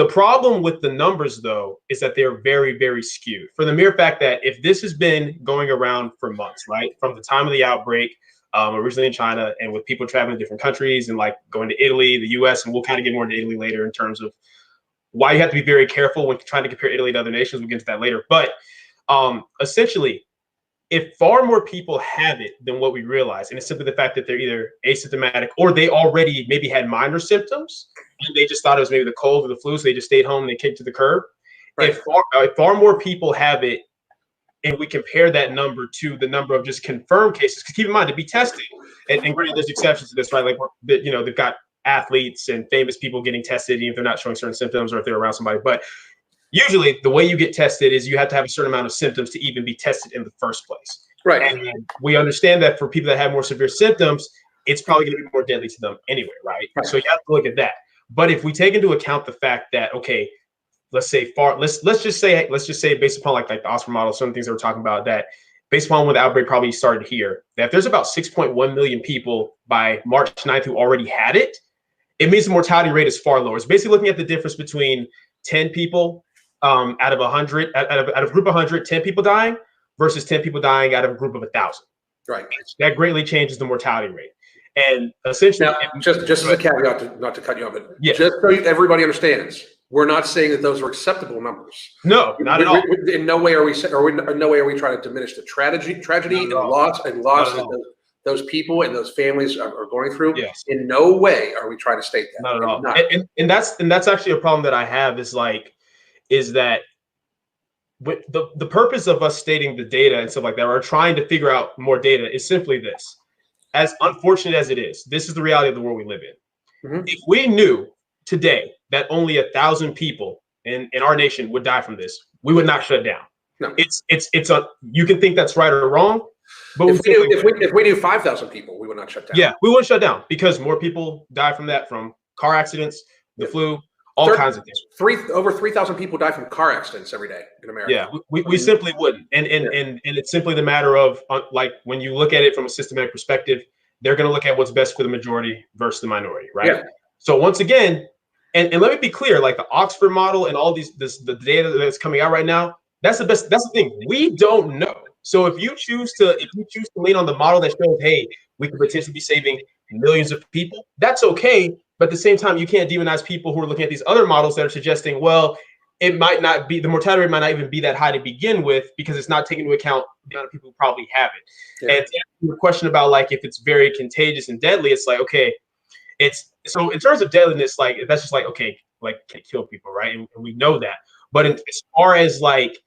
The problem with the numbers, though, is that they're very, very skewed for the mere fact that if this has been going around for months, right, from the time of the outbreak, originally in China, and with people traveling to different countries and like going to Italy, the US, and we'll kind of get more into Italy later in terms of why you have to be very careful when trying to compare Italy to other nations. We'll get into that later. But essentially, if far more people have it than what we realize, and it's simply the fact that they're either asymptomatic or they already maybe had minor symptoms and they just thought it was maybe the cold or the flu, so they just stayed home and they kicked to the curb. Right. If far more people have it, and we compare that number to the number of just confirmed cases, because keep in mind, to be tested, and granted, there's exceptions to this, right? Like, they've got athletes and famous people getting tested, even if they're not showing certain symptoms or if they're around somebody. But usually the way you get tested is you have to have a certain amount of symptoms to even be tested in the first place. Right. And we understand that for people that have more severe symptoms, it's probably going to be more deadly to them anyway, right? So you have to look at that. But if we take into account the fact that, okay, let's just say based upon like the Oxford model, some things that we're talking about, that based upon when the outbreak probably started here, that if there's about 6.1 million people by March 9th who already had it, it means the mortality rate is far lower. It's basically looking at the difference between 10 people out of 100, out of a group of 100, 10 people dying versus 10 people dying out of a group of 1,000. Right. That greatly changes the mortality rate. And essentially, now, just as a caveat, not to cut you off, but yeah, just so everybody understands, we're not saying that those are acceptable numbers. No, not at all. In no way are we trying to diminish the tragedy and loss that those people and those families are going through. Yes. In no way are we trying to state that. Not at all. And that's actually a problem that I have is that with the purpose of us stating the data and stuff like that, or trying to figure out more data, is simply this. As unfortunate as it is, this is the reality of the world we live in. Mm-hmm. If we knew today that only 1,000 people in our nation would die from this, we would not shut down. No. You can think that's right or wrong, but if we knew 5,000 people, we would not shut down. Yeah, we wouldn't shut down because more people die from that, from car accidents, the flu, all kinds of things. Over 3,000 people die from car accidents every day in America. Yeah, we simply wouldn't. And it's simply the matter of, like, when you look at it from a systematic perspective, they're going to look at what's best for the majority versus the minority, right? Yeah. So once again, and let me be clear, like the Oxford model and all the data that's coming out right now, that's the best. That's the thing. We don't know. So if you choose to lean on the model that shows, hey, we could potentially be saving millions of people, that's okay. But at the same time, you can't demonize people who are looking at these other models that are suggesting, well, it might not be, the mortality rate might not even be that high to begin with because it's not taking into account the amount of people who probably have it. Yeah. And to answer your question about like if it's very contagious and deadly, it's like, okay, so in terms of deadliness, like that's just like, okay, like can it kill people, right? And we know that. But as far as like,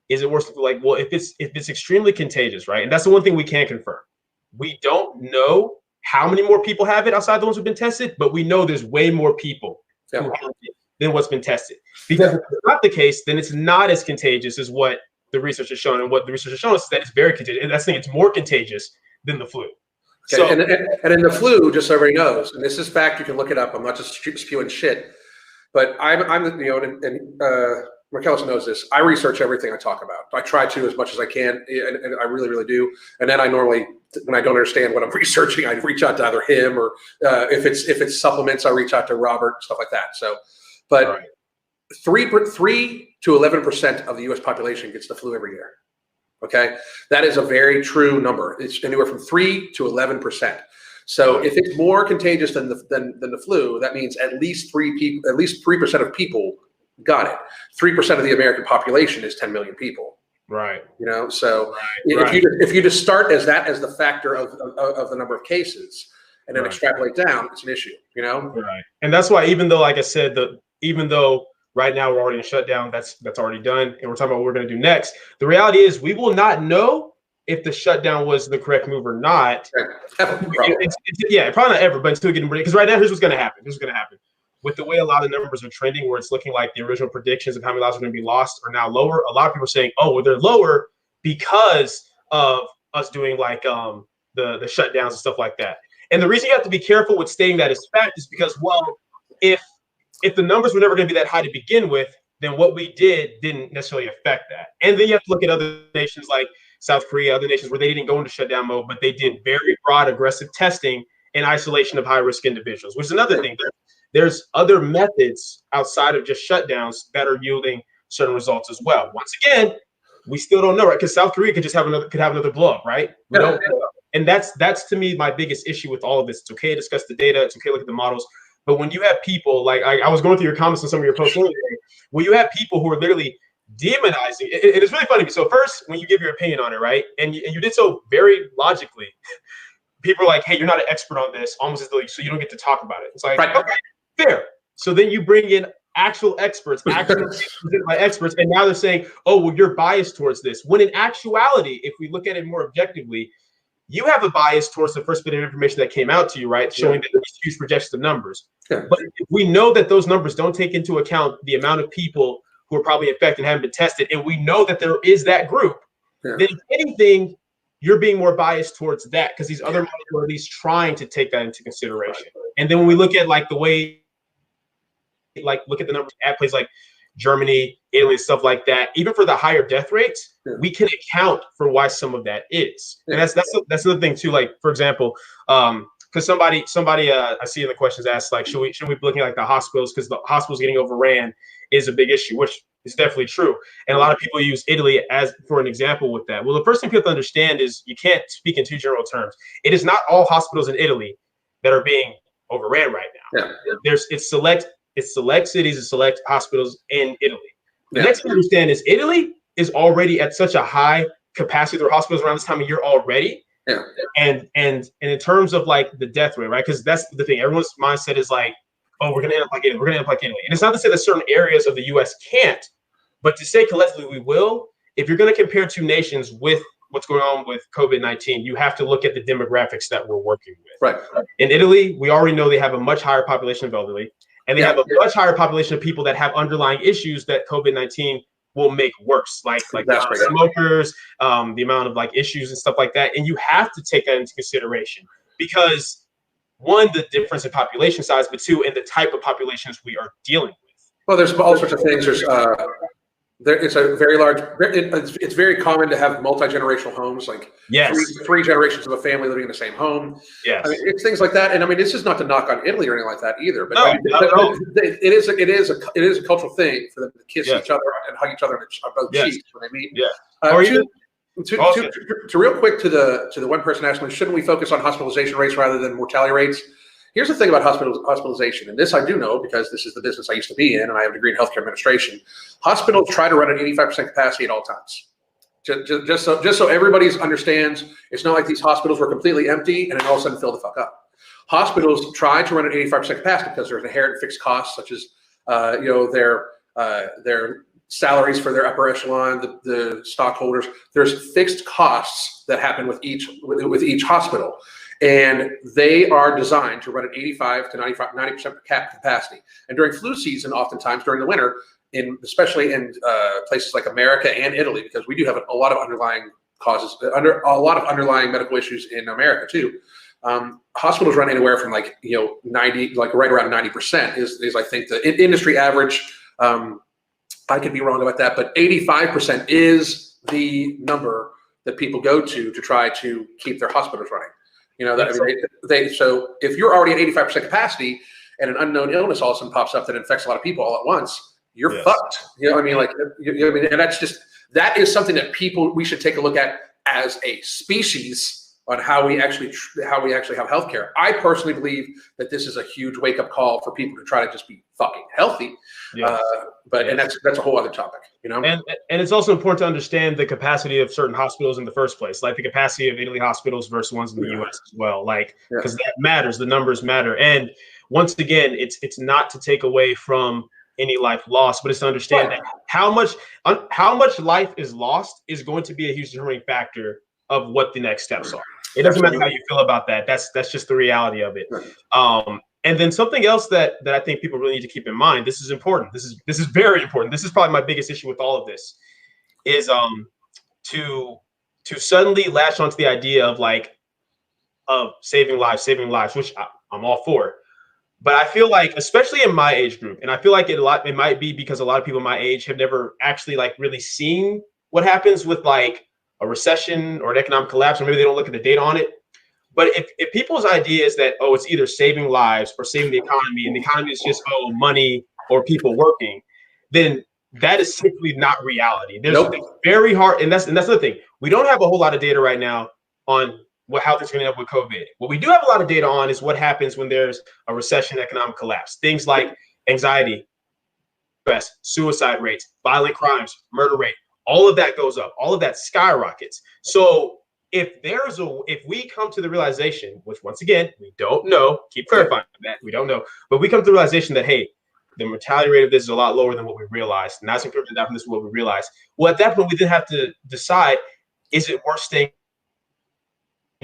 is it worse? Like, well, if it's extremely contagious, right? And that's the one thing we can confirm. We don't know how many more people have it outside the ones who've been tested, but we know there's way more people who have it than what's been tested. Because if it's not the case, then it's not as contagious as what the research has shown. And what the research has shown us is that it's very contagious. And that's the thing, it's more contagious than the flu. Okay. So, and in the flu, just so everybody knows, and this is fact, you can look it up. I'm not just spewing shit, but I'm Marcellus knows this. I research everything I talk about. I try to as much as I can, and I really, really do. And then I normally, when I don't understand what I'm researching, I reach out to either him or if it's supplements, I reach out to Robert, stuff like that. So, but 3 to 11% of the U.S. population gets the flu every year. Okay, that is a very true number. It's anywhere from 3 to 11%. So if it's more contagious than the flu, that means at least 3% of people got it. 3% of the American population is 10 million people. Right. You know, so if you just start as the factor of the number of cases and then extrapolate down, it's an issue. You know. Right. And that's why, even though, like I said, even though right now we're already in shutdown, that's already done, and we're talking about what we're going to do next. The reality is, we will not know if the shutdown was the correct move or not. Probably not ever, but until getting ready. Because right now, here's what's going to happen. With the way a lot of numbers are trending, where it's looking like the original predictions of how many lives are going to be lost are now lower. A lot of people are saying, oh, well, they're lower because of us doing like the shutdowns and stuff like that. And the reason you have to be careful with stating that as fact is because, well, if the numbers were never going to be that high to begin with, then what we did didn't necessarily affect that. And then you have to look at other nations like South Korea, other nations where they didn't go into shutdown mode, but they did very broad, aggressive testing in isolation of high-risk individuals, which is another thing. there's other methods outside of just shutdowns that are yielding certain results as well. Once again, we still don't know, right? Because South Korea could just have another blow up, right? We don't know. And that's to me my biggest issue with all of this. It's okay to discuss the data, it's okay to look at the models, but when you have people like I was going through your comments on some of your posts earlier, when you have people who are literally demonizing it, it's really funny. So first, when you give your opinion on it, right, and you did so very logically, people are like, hey, you're not an expert on this, almost as though so you don't get to talk about it. It's like, okay, fair. So then you bring in actual experts, actual experts, and now they're saying, oh, well, you're biased towards this. When in actuality, if we look at it more objectively, you have a bias towards the first bit of information that came out to you, right? Showing that these huge projections of numbers. But if we know that those numbers don't take into account the amount of people who are probably infected and haven't been tested, and we know that there is that group, then if anything, you're being more biased towards that because these other models are at least trying to take that into consideration. And then when we look at like the way, like look at the numbers at places like Germany, Italy, stuff like that, even for the higher death rates, we can account for why some of that is. And that's another thing too. Like, for example, because somebody I see in the questions asked, like, should we be looking at like the hospitals, because the hospitals getting overran is a big issue, which is definitely true. And a lot of people use Italy as for an example with that. Well, the first thing people have to understand is you can't speak in too general terms. It is not all hospitals in Italy that are being overran right now. It's select cities and select hospitals in Italy. The next thing to understand is Italy is already at such a high capacity. There are hospitals around this time of year already. And in terms of like the death rate, right? Because that's the thing. Everyone's mindset is like, oh, we're gonna end up like Italy. We're gonna end up like Italy. And it's not to say that certain areas of the US can't, but to say collectively we will. If you're gonna compare two nations with what's going on with COVID-19, you have to look at the demographics that we're working with. Right. In Italy, we already know they have a much higher population of elderly. And they have a much higher population of people that have underlying issues that COVID-19 will make worse, like smokers, the amount of like issues and stuff like that. And you have to take that into consideration because one, the difference in population size, but two, in the type of populations we are dealing with. Well, there's all sorts of things. There's it's a very large. It's very common to have multi-generational homes, like three generations of a family living in the same home. I mean, it's things like that. And I mean, this is not to knock on Italy or anything like that either. But it is a cultural thing for them to kiss each other and hug each other on both cheeks. What I mean, to real quick to the one person asking, shouldn't we focus on hospitalization rates rather than mortality rates? Here's the thing about hospitalization, and this I do know because this is the business I used to be in, and I have a degree in healthcare administration. Hospitals try to run at 85% capacity at all times. Just so everybody understands, it's not like these hospitals were completely empty and then all of a sudden fill the fuck up. Hospitals try to run at 85% capacity because there's inherent fixed costs, such as their salaries for their upper echelon, the stockholders. There's fixed costs that happen with each hospital. And they are designed to run at 85 to 90% capacity. And during flu season, oftentimes during the winter, especially in places like America and Italy, because we do have a lot of underlying causes, a lot of underlying medical issues in America too. Hospitals run anywhere from 90, like right around 90% is I think the industry average. I could be wrong about that, but 85% is the number that people go to try to keep their hospitals running. So if you're already at 85% capacity and an unknown illness all of a sudden pops up that infects a lot of people all at once, you're fucked. You know what I mean? Like, and that is something that we should take a look at as a species on how we actually have healthcare. I personally believe that this is a huge wake up call for people to try to just be fucking healthy. And that's a whole other topic, And it's also important to understand the capacity of certain hospitals in the first place, like the capacity of Italy hospitals versus ones in the U.S. as well, because that matters. The numbers matter. And once again, it's not to take away from any life lost, but it's to understand that how much life is lost is going to be a huge determining factor of what the next steps are. It doesn't matter how you feel about that. That's just the reality of it. And then something else that I think people really need to keep in mind. This is important. This is very important. This is probably my biggest issue with all of this, is to suddenly latch onto the idea of saving lives, which I'm all for. But I feel like, especially in my age group, and I feel like it might be because a lot of people my age have never actually really seen what happens with a recession or an economic collapse, or maybe they don't look at the data on it. But if people's idea is that, oh, it's either saving lives or saving the economy, and the economy is just, oh, money or people working, then that is simply not reality. There's it's very hard, and that's the thing. We don't have a whole lot of data right now on how things are going to end up with COVID. What we do have a lot of data on is what happens when there's a recession, economic collapse. Things like anxiety, stress, suicide rates, violent crimes, murder rate, all of that goes up. All of that skyrockets. So if we come to the realization, which once again, we don't know, keep clarifying that, we don't know, but we come to the realization that, hey, the mortality rate of this is a lot lower than what we realized. And that's including that from this is what we realized. Well, at that point, we then have to decide, is it worth staying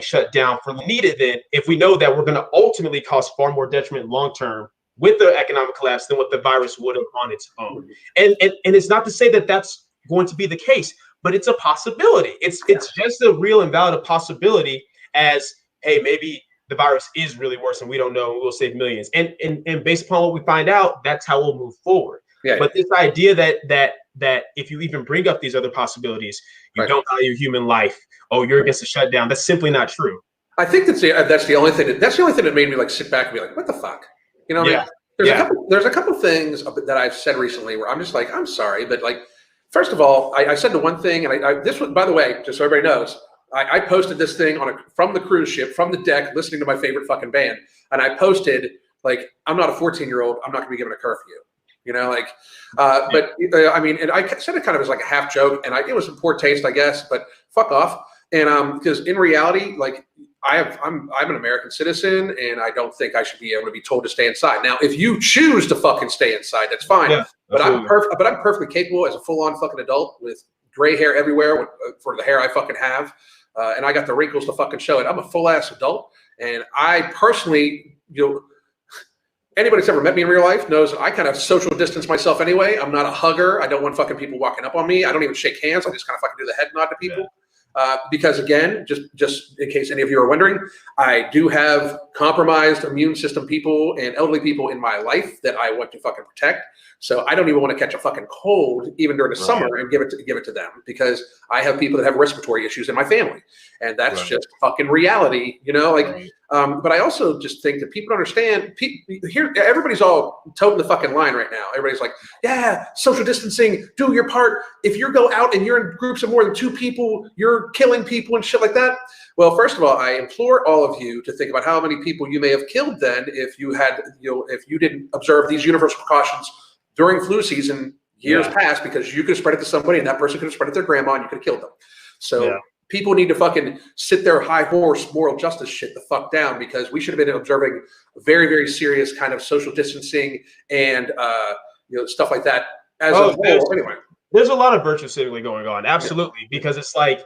shut down for needed then if we know that we're going to ultimately cause far more detriment long term with the economic collapse than what the virus would have on its own. And it's not to say that that's going to be the case, but it's a possibility. It's just a real and valid possibility as, hey, maybe the virus is really worse and we don't know, and we'll save millions. And based upon what we find out, that's how we'll move forward. But this idea that if you even bring up these other possibilities, you don't value human life, oh, you're against the shutdown, that's simply not true. I think that's the only thing that made me like sit back and be like, what the fuck? You know, there's a couple things that I've said recently where I'm just like, I'm sorry, but like, first of all, I said the one thing, and this was, by the way, just so everybody knows, I posted this thing from the cruise ship, from the deck, listening to my favorite fucking band, and I posted like, I'm not a 14-year-old, I'm not gonna be given a curfew. You know, like, but I mean, and I said it kind of as like a half joke, and it was in poor taste, I guess, but fuck off. And because in reality, like, I'm an American citizen, and I don't think I should be able to be told to stay inside. Now, if you choose to fucking stay inside, that's fine. Yeah, but I'm perfectly capable as a full-on fucking adult with gray hair everywhere for the hair I fucking have, and I got the wrinkles to fucking show it. I'm a full-ass adult, and I personally, anybody that's ever met me in real life knows I kind of social distance myself anyway. I'm not a hugger. I don't want fucking people walking up on me. I don't even shake hands. I just kind of fucking do the head nod to people. Because again, just in case any of you are wondering, I do have compromised immune system people and elderly people in my life that I want to fucking protect. So I don't even want to catch a fucking cold even during the summer and give it to them, because I have people that have respiratory issues in my family, and that's just fucking reality, you know. Like, but I also just think that people understand. Here, everybody's all toting the fucking line right now. Everybody's like, yeah, social distancing, do your part. If you go out and you're in groups of more than 2 people, you're killing people and shit like that. Well, first of all, I implore all of you to think about how many people you may have killed then if you had, if you didn't observe these universal precautions during flu season years past, because you could have spread it to somebody and that person could have spread it to their grandma and you could have killed them. So people need to fucking sit their high horse moral justice shit the fuck down, because we should have been observing very, very serious kind of social distancing and stuff like that as a whole. Anyway, there's a lot of virtue signaling going on. Absolutely. Because it's like,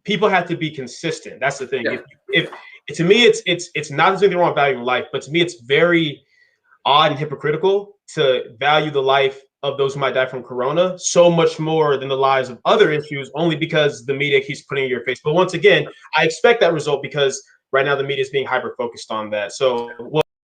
people have to be consistent. That's the thing. If to me, it's not there's anything wrong with valuing life, but to me, it's very odd and hypocritical to value the life of those who might die from corona so much more than the lives of other issues, only because the media keeps putting it in your face. But once again, I expect that result because right now the media is being hyper focused on that. So